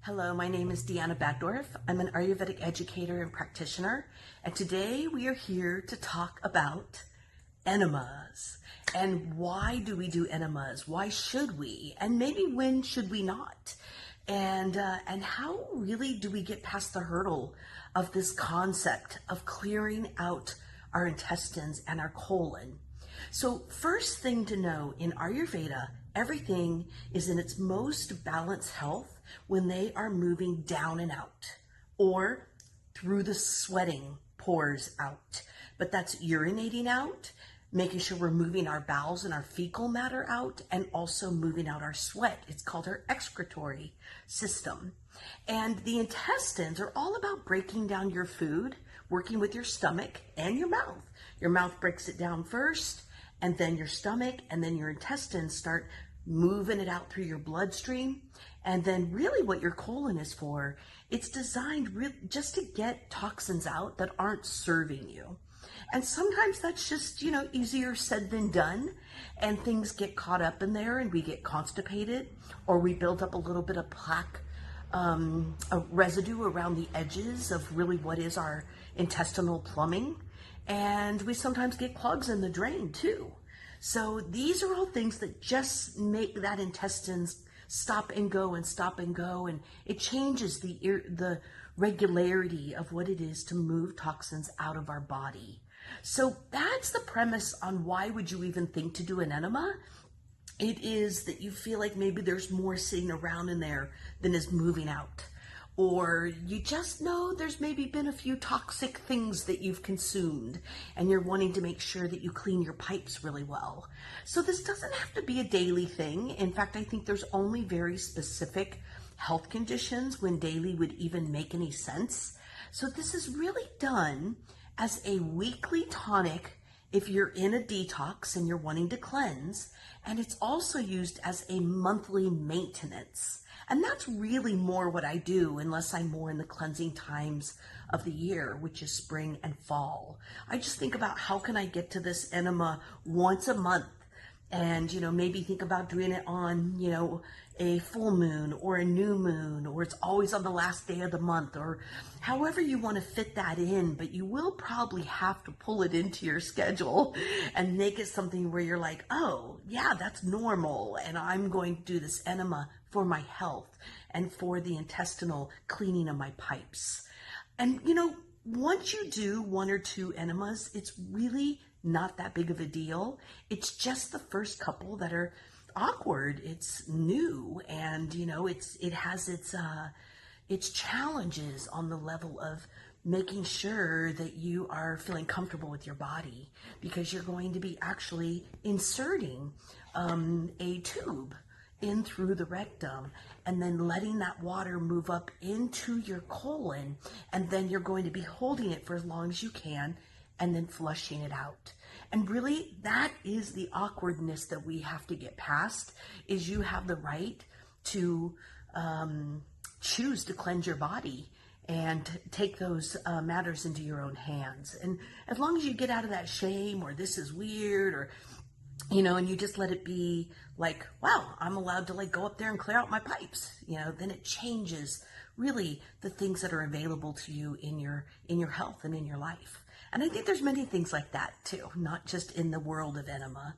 Hello, my name is DeAnna Batdorff. I'm an Ayurvedic educator and practitioner, and today we are here to talk about enemas. And why do we do enemas? Why should we? And maybe when should we not? And how really do we get past the hurdle of this concept of clearing out our intestines and our colon? So first thing to know, in Ayurveda, everything is in its most balanced health when they are moving down and out, or through the sweating pores out. But that's urinating out, making sure we're moving our bowels and our fecal matter out, and also moving out our sweat. It's called our excretory system. And the intestines are all about breaking down your food, working with your stomach and your mouth. Your mouth breaks it down first, and then your stomach, and then your intestines start moving it out through your bloodstream. And then really what your colon is for, it's designed just to get toxins out that aren't serving you. And sometimes that's just, easier said than done. And things get caught up in there and we get constipated, or we build up a little bit of plaque, a residue around the edges of really what is our intestinal plumbing. And we sometimes get clogs in the drain too. So these are all things that just make that intestines stop and go, and it changes the regularity of what it is to move toxins out of our body. So that's the premise on why would you even think to do an enema. It is that you feel like maybe there's more sitting around in there than is moving out. Or you just know there's maybe been a few toxic things that you've consumed and you're wanting to make sure that you clean your pipes really well. So this doesn't have to be a daily thing. In fact, I think there's only very specific health conditions when daily would even make any sense. So this is really done as a weekly tonic if you're in a detox and you're wanting to cleanse. And it's also used as a monthly maintenance. And that's really more what I do, unless I'm more in the cleansing times of the year, which is spring and fall. I just think about how can I get to this enema once a month, and maybe think about doing it on a full moon or a new moon, or it's always on the last day of the month, or however you want to fit that in. But you will probably have to pull it into your schedule and make it something where you're like, oh yeah, that's normal, and I'm going to do this enema for my health and for the intestinal cleaning of my pipes. And once you do one or two enemas, it's really not that big of a deal. It's just the first couple that are awkward. It's new, and it has its challenges on the level of making sure that you are feeling comfortable with your body, because you're going to be actually inserting a tube in through the rectum, and then letting that water move up into your colon, and then you're going to be holding it for as long as you can and then flushing it out. And really, that is the awkwardness that we have to get past, is you have the right to choose to cleanse your body and take those matters into your own hands. And as long as you get out of that shame, or this is weird, or and you just let it be like, wow, I'm allowed to go up there and clear out my pipes, then it changes really the things that are available to you in your health and in your life. And I think there's many things like that too, not just in the world of enema.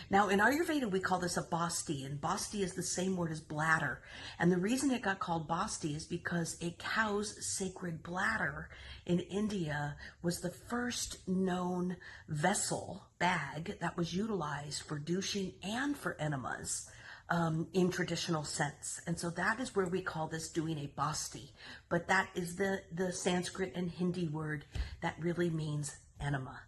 Now, in Ayurveda, we call this a basti, and basti is the same word as bladder. And the reason it got called basti is because a cow's sacred bladder in India was the first known vessel, bag, that was utilized for douching and for enemas in traditional sense. And so that is where we call this doing a basti. But that is the Sanskrit and Hindi word that really means enema.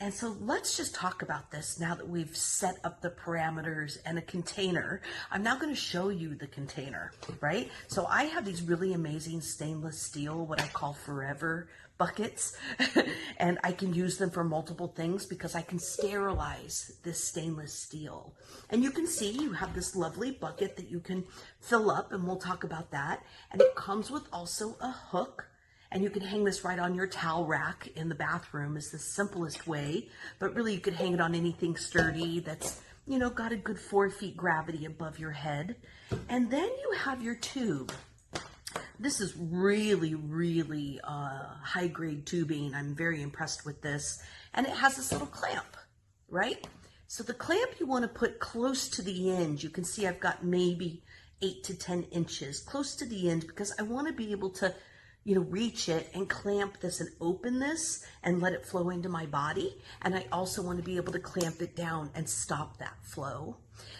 And so let's just talk about this now that we've set up the parameters and a container. I'm now going to show you the container, right? So I have these really amazing stainless steel, what I call forever buckets, and I can use them for multiple things because I can sterilize this stainless steel. And you can see you have this lovely bucket that you can fill up, and we'll talk about that. And it comes with also a hook. And you can hang this right on your towel rack in the bathroom is the simplest way, but really you could hang it on anything sturdy that's, got a good 4 feet gravity above your head. And then you have your tube. This is really, really high grade tubing. I'm very impressed with this. And it has this little clamp, right? So the clamp you want to put close to the end. You can see I've got maybe 8 to 10 inches close to the end because I want to be able to, reach it and clamp this and open this and let it flow into my body. And I also want to be able to clamp it down and stop that flow.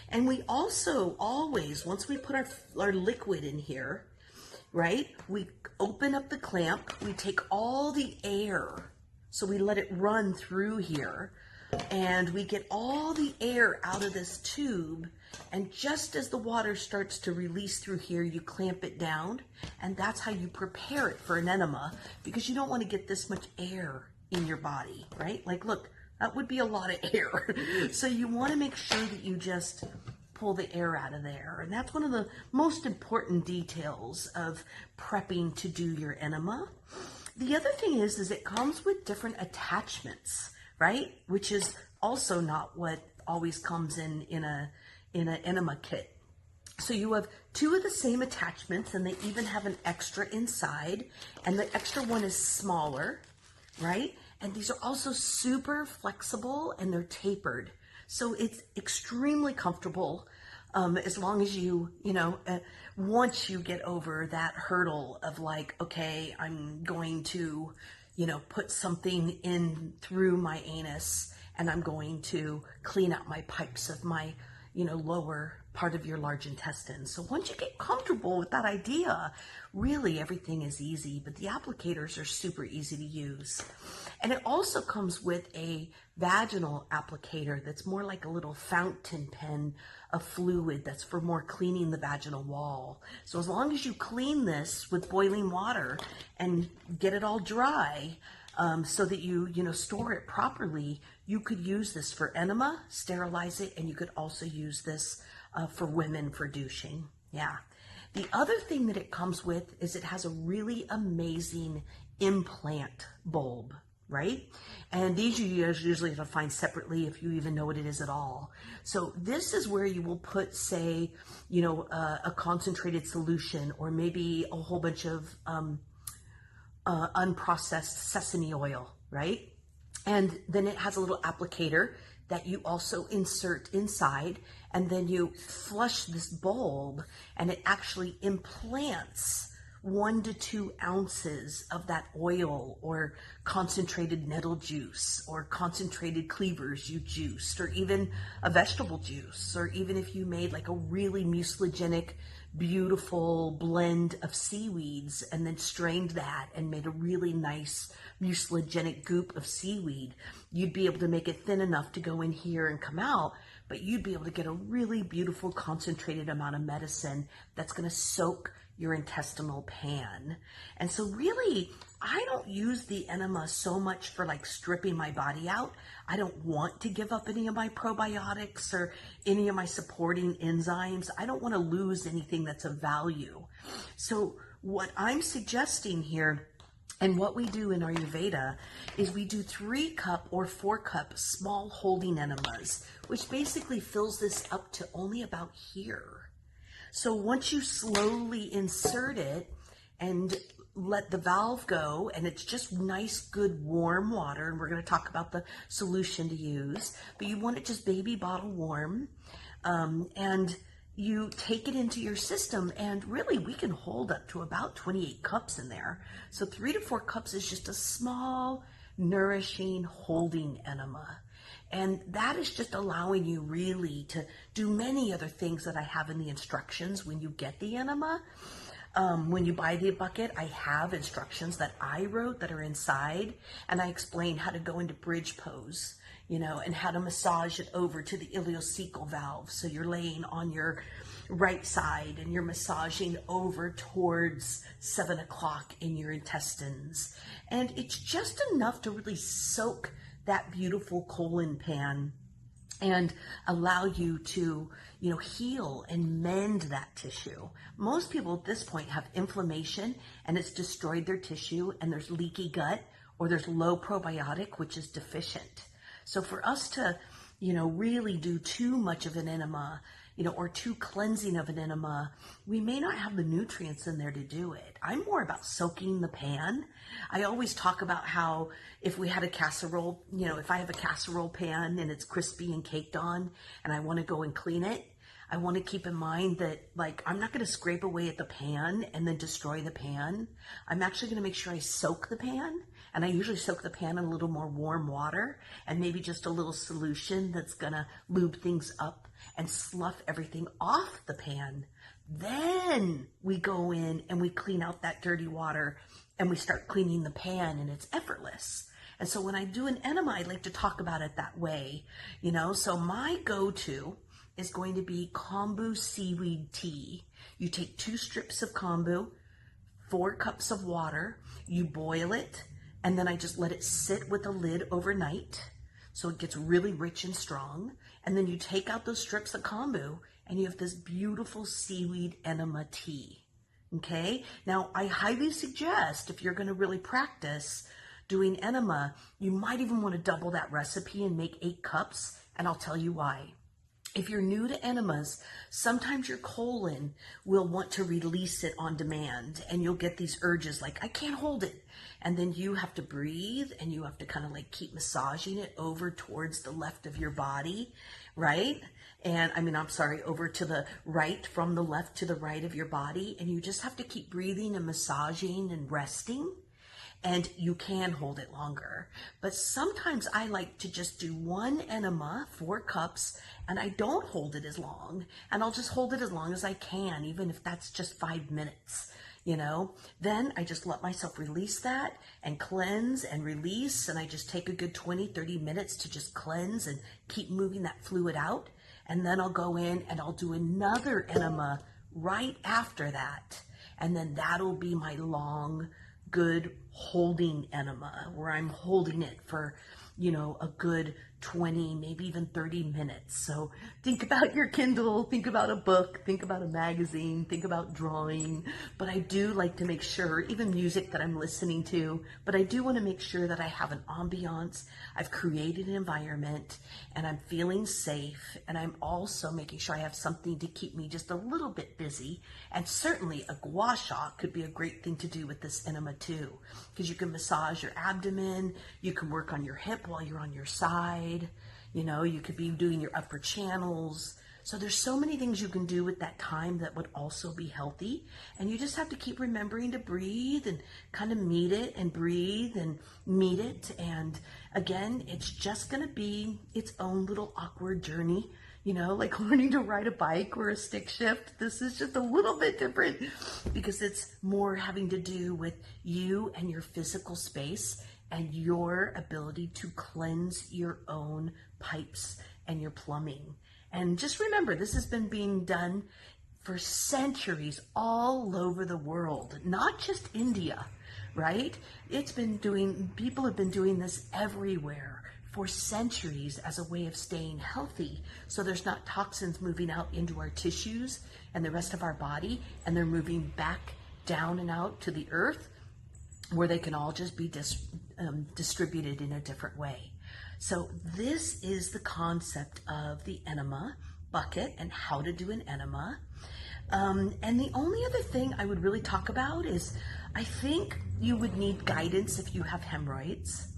And we also always, once we put our liquid in here, right, we open up the clamp, we take all the air, so we let it run through here, and we get all the air out of this tube, and just as the water starts to release through here, you clamp it down, and that's how you prepare it for an enema, because you don't want to get this much air in your body, right? Like, look, that would be a lot of air. So you want to make sure that you just pull the air out of there. And that's one of the most important details of prepping to do your enema. The other thing is it comes with different attachments, right? Which is also not what always comes in an enema kit. So you have 2 of the same attachments, and they even have an extra inside, and the extra one is smaller, right? And these are also super flexible, and they're tapered. So it's extremely comfortable as long as you, once you get over that hurdle of like, okay, I'm going to, put something in through my anus, and I'm going to clean out my pipes of my, lower part of your large intestine. So once you get comfortable with that idea, really everything is easy, but the applicators are super easy to use. And it also comes with a vaginal applicator that's more like a little fountain pen of fluid that's for more cleaning the vaginal wall. So as long as you clean this with boiling water and get it all dry, so that you store it properly, you could use this for enema, sterilize it, and you could also use this for women for douching. Yeah. The other thing that it comes with is it has a really amazing implant bulb, right? And these you usually have to find separately if you even know what it is at all. So this is where you will put, say, a concentrated solution, or maybe a whole bunch of unprocessed sesame oil, right? And then it has a little applicator that you also insert inside, and then you flush this bulb, and it actually implants 1 to 2 ounces of that oil or concentrated nettle juice or concentrated cleavers you juiced, or even a vegetable juice, or even if you made like a really mucilagenic, beautiful blend of seaweeds and then strained that and made a really nice mucilagenic goop of seaweed, you'd be able to make it thin enough to go in here and come out, but you'd be able to get a really beautiful concentrated amount of medicine that's going to soak your intestinal pan. And so really, I don't use the enema so much for like stripping my body out. I don't want to give up any of my probiotics or any of my supporting enzymes. I don't want to lose anything that's of value. So what I'm suggesting here, and what we do in Ayurveda, is we do 3-cup or 4-cup small holding enemas, which basically fills this up to only about here. So once you slowly insert it and let the valve go, and it's just nice, good, warm water, and we're going to talk about the solution to use, but you want it just baby bottle warm, and you take it into your system, and really we can hold up to about 28 cups in there. So 3 to 4 cups is just a small, nourishing, holding enema. And that is just allowing you really to do many other things that I have in the instructions when you get the enema. When you buy the bucket, I have instructions that I wrote that are inside, and I explain how to go into bridge pose, and how to massage it over to the ileocecal valve. So you're laying on your right side and you're massaging over towards 7 o'clock in your intestines. And it's just enough to really soak that beautiful colon pan and allow you to, heal and mend that tissue. Most people at this point have inflammation and it's destroyed their tissue, and there's leaky gut, or there's low probiotic, which is deficient. So for us to, really do too much of an enema, or too cleansing of an enema, we may not have the nutrients in there to do it. I'm more about soaking the pan. I always talk about how if we had a casserole, if I have a casserole pan and it's crispy and caked on and I want to go and clean it, I want to keep in mind that, like, I'm not going to scrape away at the pan and then destroy the pan. I'm actually going to make sure I soak the pan, and I usually soak the pan in a little more warm water and maybe just a little solution that's going to lube things up and slough everything off the pan. Then we go in and we clean out that dirty water and we start cleaning the pan, and it's effortless. And so when I do an enema, I like to talk about it that way, so my go-to is going to be Kombu Seaweed Tea. You take 2 strips of kombu, 4 cups of water, you boil it, and then I just let it sit with a lid overnight so it gets really rich and strong. And then you take out those strips of kombu and you have this beautiful seaweed enema tea. Okay? Now, I highly suggest, if you're going to really practice doing enema, you might even want to double that recipe and make 8 cups, and I'll tell you why. If you're new to enemas, sometimes your colon will want to release it on demand, and you'll get these urges like, I can't hold it. And then you have to breathe, and you have to kind of like keep massaging it over towards the left of your body, right? And over to the right, from the left to the right of your body. And you just have to keep breathing and massaging and resting. And you can hold it longer. But sometimes I like to just do 1 enema, 4 cups, and I don't hold it as long. And I'll just hold it as long as I can, even if that's just 5 minutes, Then I just let myself release that and cleanse and release. And I just take a good 20, 30 minutes to just cleanse and keep moving that fluid out. And then I'll go in and I'll do another enema right after that. And then that'll be my long, good holding enema, where I'm holding it for, a good 20, maybe even 30 minutes. So think about your Kindle, think about a book, think about a magazine, think about drawing. But I do like to make sure, even music that I'm listening to, but I do want to make sure that I have an ambiance. I've created an environment and I'm feeling safe. And I'm also making sure I have something to keep me just a little bit busy. And certainly a gua sha could be a great thing to do with this enema too, because you can massage your abdomen, you can work on your hip while you're on your side, you could be doing your upper channels. So there's so many things you can do with that time that would also be healthy. And you just have to keep remembering to breathe and kind of meet it and breathe and meet it. And again, it's just going to be its own little awkward journey, like learning to ride a bike or a stick shift. This is just a little bit different because it's more having to do with you and your physical space and your ability to cleanse your own pipes and your plumbing. And just remember, this has been being done for centuries all over the world, not just India, right? People have been doing this everywhere for centuries as a way of staying healthy. So there's not toxins moving out into our tissues and the rest of our body, and they're moving back down and out to the earth, where they can all just be distributed in a different way. So this is the concept of the enema bucket and how to do an enema. And the only other thing I would really talk about is, I think you would need guidance if you have hemorrhoids.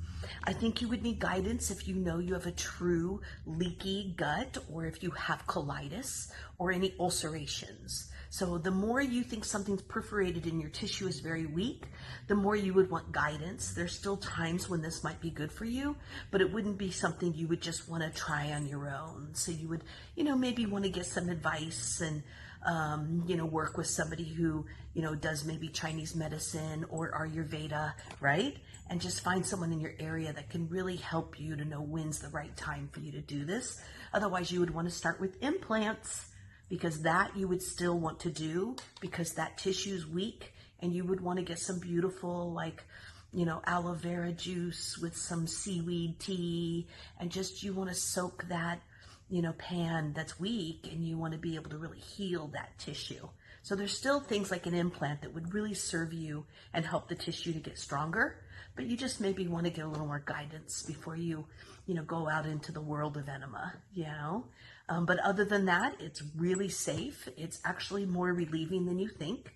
I think you would need guidance if you have a true leaky gut, or if you have colitis or any ulcerations. So the more you think something's perforated and your tissue is very weak, the more you would want guidance. There's still times when this might be good for you, but it wouldn't be something you would just want to try on your own. So you would, maybe want to get some advice and, work with somebody who, does maybe Chinese medicine or Ayurveda, right? And just find someone in your area that can really help you to know when's the right time for you to do this. Otherwise, you would want to start with implants, because that you would still want to do because that tissue's weak, and you would want to get some beautiful, aloe vera juice with some seaweed tea, and just you want to soak that, pan that's weak, and you want to be able to really heal that tissue. So there's still things like an implant that would really serve you and help the tissue to get stronger, but you just maybe want to get a little more guidance before you go out into the world of enema, But other than that, it's really safe. It's actually more relieving than you think.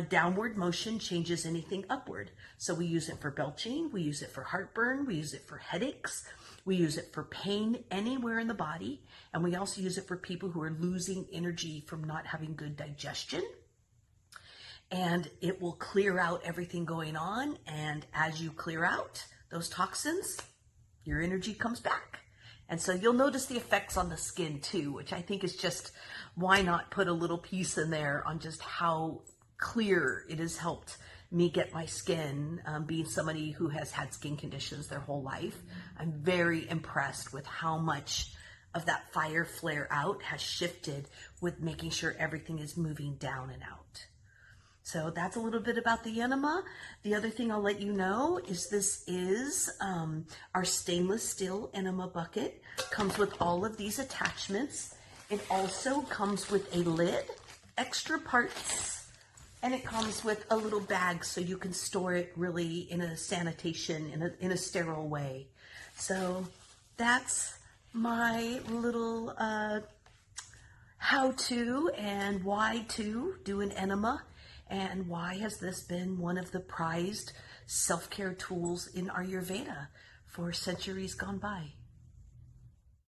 Downward motion changes anything upward. So we use it for belching, we use it for heartburn, we use it for headaches, we use it for pain anywhere in the body, and we also use it for people who are losing energy from not having good digestion. And it will clear out everything going on, and as you clear out those toxins, your energy comes back. And so you'll notice the effects on the skin too, which I think is just, why not put a little piece in there on just how clear it has helped me get my skin, being somebody who has had skin conditions their whole life. I'm very impressed with how much of that fire flare out has shifted with making sure everything is moving down and out. So that's a little bit about the enema. The other thing I'll let you know is this is our stainless steel enema bucket. Comes with all of these attachments. It also comes with a lid, extra parts, and it comes with a little bag so you can store it really in a sanitation, in a sterile way. So that's my little how-to and why to do an enema, and why has this been one of the prized self-care tools in Ayurveda for centuries gone by.